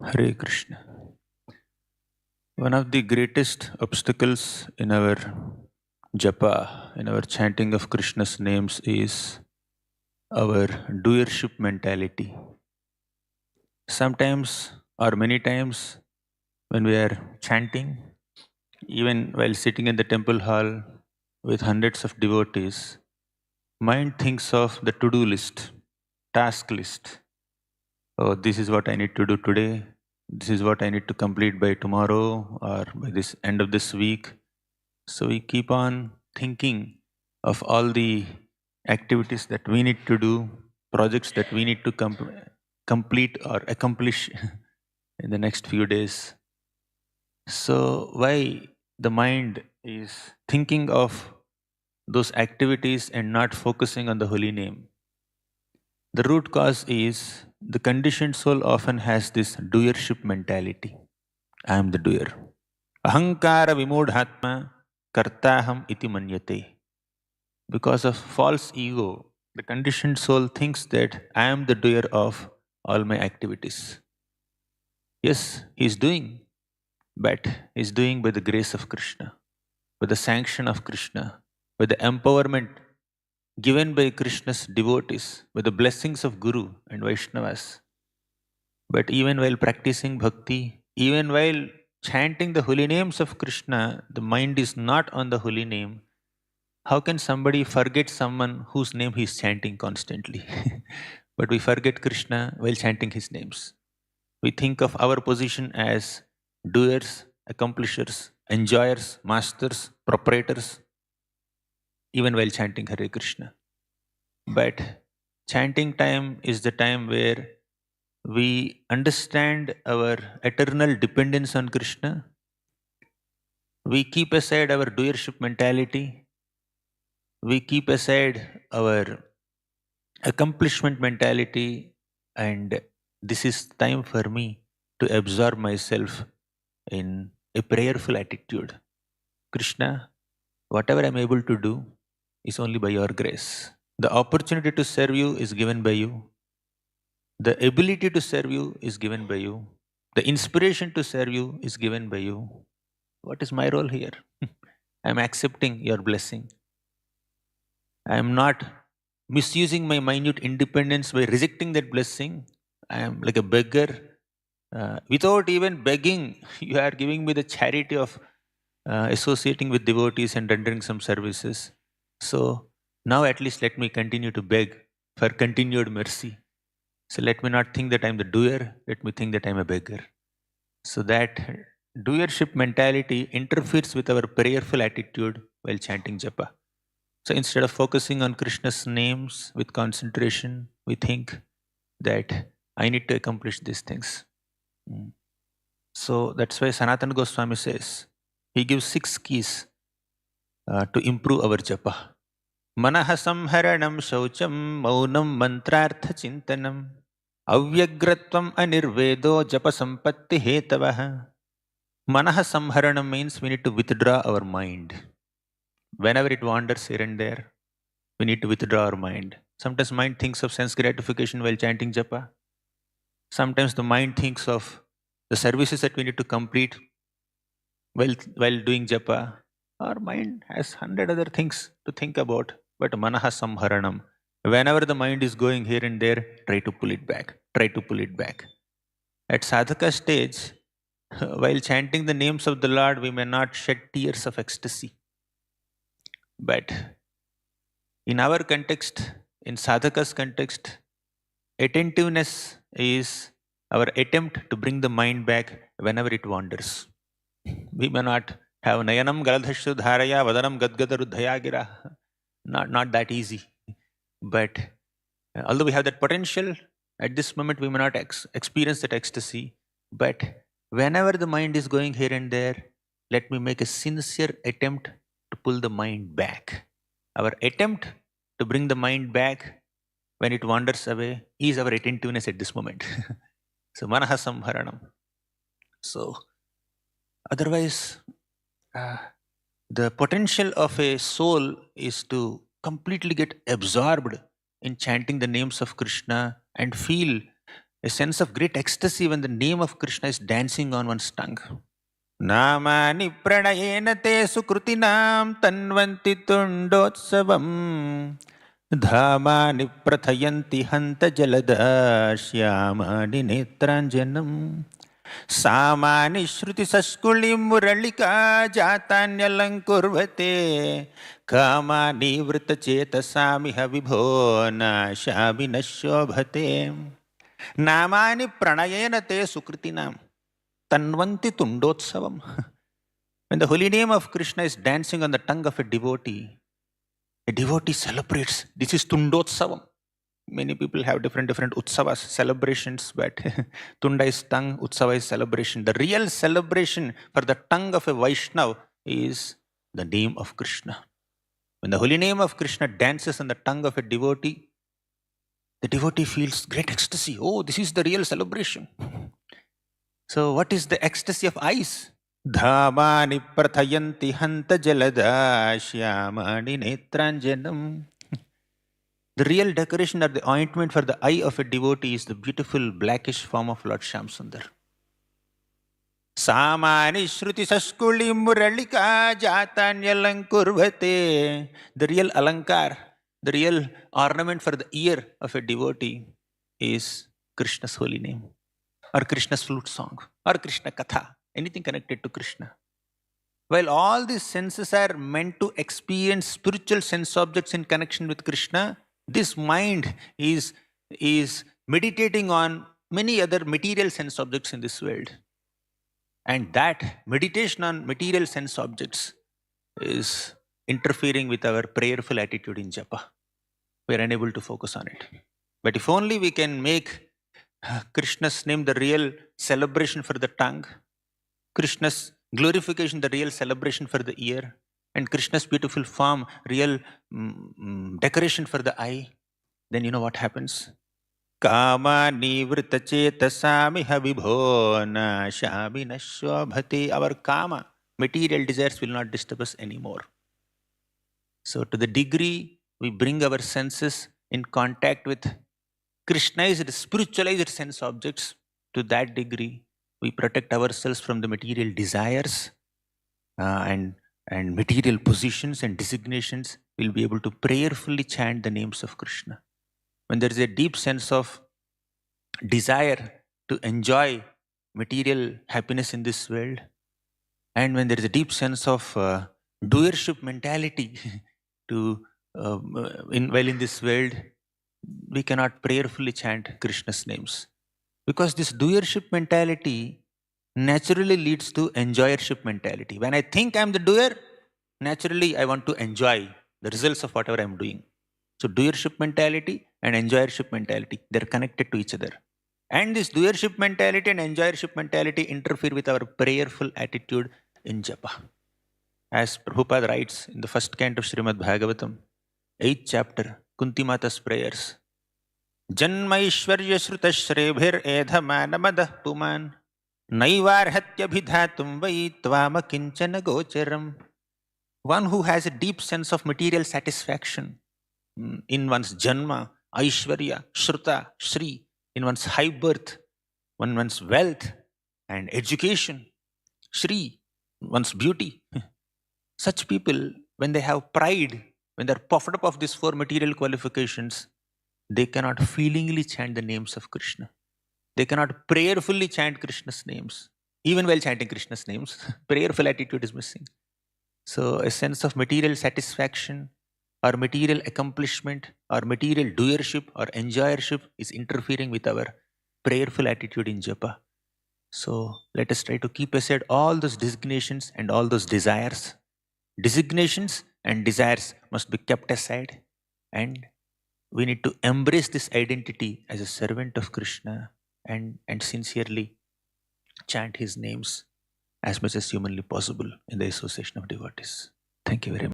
Hare Krishna. One of the greatest obstacles in our japa, in our chanting of Krishna's names, is our doership mentality. Sometimes, or many times, when we are chanting, even while sitting in the temple hall with hundreds of devotees, mind thinks of the to do list, task list. Oh, this is what I need to do today. This is what I need to complete by tomorrow or by this end of this week. So we keep on thinking of all the activities that we need to do, projects that we need to complete or accomplish in the next few days. So, why the mind is thinking of those activities and not focusing on the holy name? The root cause is the conditioned soul often has this doership mentality. I am the doer. Ahankara vimodhatma kartaham iti manyate. Because of false ego, the conditioned soul thinks that I am the doer of all my activities. Yes, he is doing, but he is doing by the grace of Krishna, by the sanction of Krishna, by the empowerment given by Krishna's devotees, by the blessings of Guru and Vaishnavas. But even while practicing bhakti, even while chanting the holy names of Krishna, the mind is not on the holy name. How can somebody forget someone whose name he is chanting constantly? But we forget Krishna while chanting his names. We think of our position as doers, accomplishers, enjoyers, masters, proprietors, even while chanting Hare Krishna. But chanting time is the time where we understand our eternal dependence on Krishna. We keep aside our doership mentality. We keep aside our accomplishment mentality, and this is time for me to absorb myself in a prayerful attitude. Krishna, whatever I'm able to do is only by your grace. The opportunity to serve you is given by you. The ability to serve you is given by you. The inspiration to serve you is given by you. What is my role here? I'm accepting your blessing. I am not misusing my minute independence by rejecting that blessing. I am like a beggar. Without even begging, you are giving me the charity of associating with devotees and rendering some services. So now at least let me continue to beg for continued mercy. So let me not think that I'm the doer, let me think that I'm a beggar. So that doership mentality interferes with our prayerful attitude while chanting japa. So instead of focusing on Krishna's names with concentration, we think that I need to accomplish these things. Mm. So that's why Sanatana Goswami says, he gives 6 keys to improve our japa. Manaha samharanam shaucham maunam mantrartha chintanam avyagratvam anirvedo japa sampatti hetavah. Manaha samharanam means we need to withdraw our mind. Whenever it wanders here and there, we need to withdraw our mind. Sometimes mind thinks of sense gratification while chanting japa. Sometimes the mind thinks of the services that we need to complete while doing japa. Our mind has 100 other things to think about, but manaha samharanam. Whenever the mind is going here and there, try to pull it back. Try to pull it back. At sadhaka stage, while chanting the names of the Lord, we may not shed tears of ecstasy. But in our context, in sadhaka's context, attentiveness is our attempt to bring the mind back whenever it wanders. We may not have nayanam galadhashu dharaya vadanam gadgadaruddhaya gira. Not that easy. But although we have that potential, at this moment we may not experience that ecstasy. But whenever the mind is going here and there, let me make a sincere attempt to pull the mind back. Our attempt to bring the mind back when it wanders away is our attentiveness at this moment. So manaha samharanam. So otherwise, the potential of a soul is to completely get absorbed in chanting the names of Krishna and feel a sense of great ecstasy when the name of Krishna is dancing on one's tongue. Namani pranayena te sukrutinam tanvanti tundotsavam dhamani prathayanti hanta jalada shyamani netranjanam samani shruti saskulim muralika jatanyalankurvate kamani vrita chetasamiha vibho nashami nashobhate namani pranayena te sukritinam tanvanti tundotsavam. When the holy name of Krishna is dancing on the tongue of a devotee celebrates. This is tundotsavam. Many people have different utsavas, celebrations, but Tunda is tongue, Utsava is celebration. The real celebration for the tongue of a Vaishnav is the name of Krishna. When the holy name of Krishna dances on the tongue of a devotee, the devotee feels great ecstasy. Oh, this is the real celebration. So what is the ecstasy of eyes? Dhamani prathayanti hanta jalada shyamani netranjanam. The real decoration or the ointment for the eye of a devotee is the beautiful blackish form of Lord Shyamsundar. Samani shruti saskuli muralika jatanyalankurvate. The real alankar, the real ornament for the ear of a devotee is Krishna's holy name, or Krishna's flute song, or Krishna Katha, anything connected to Krishna. While all these senses are meant to experience spiritual sense objects in connection with Krishna, this mind is meditating on many other material sense objects in this world. And that meditation on material sense objects is interfering with our prayerful attitude in Japa. We are unable to focus on it. But if only we can make Krishna's name the real celebration for the tongue, Krishna's glorification the real celebration for the ear, and Krishna's beautiful form real decoration for the eye, then you know what happens? Kama nivrita chetasami habibho nashami nashwabhati. Our kama, material desires, will not disturb us anymore. So to the degree we bring our senses in contact with Krishnized, spiritualized sense objects, to that degree we protect ourselves from the material desires and material positions and designations. We'll be able to prayerfully chant the names of Krishna. When there is a deep sense of desire to enjoy material happiness in this world, and when there is a deep sense of doership mentality to in this world, we cannot prayerfully chant Krishna's names. Because this doership mentality naturally leads to enjoyership mentality. When I think I'm the doer, naturally I want to enjoy the results of whatever I'm doing. So doership mentality and enjoyership mentality, they're connected to each other. And this doership mentality and enjoyership mentality interfere with our prayerful attitude in Japa. As Prabhupada writes in the first canto of Srimad Bhagavatam, 8th chapter, Kunti Mata's prayers. Janmaishwarya shrutashrebhir edhamanamadh puman naivarhatyabhidhatum vai tvama kinchana gocharam. One who has a deep sense of material satisfaction in one's janma, aishwarya, shruta, shri, in one's high birth, one's wealth and education, shri, one's beauty. Such people, when they have pride, when they're puffed up of these four material qualifications, they cannot feelingly chant the names of Krishna. They cannot prayerfully chant Krishna's names. Even while chanting Krishna's names, prayerful attitude is missing. So a sense of material satisfaction or material accomplishment or material doership or enjoyership is interfering with our prayerful attitude in Japa. So let us try to keep aside all those designations and all those desires. Designations and desires must be kept aside, and we need to embrace this identity as a servant of Krishna and sincerely chant his names as much as humanly possible in the association of devotees. Thank you very much.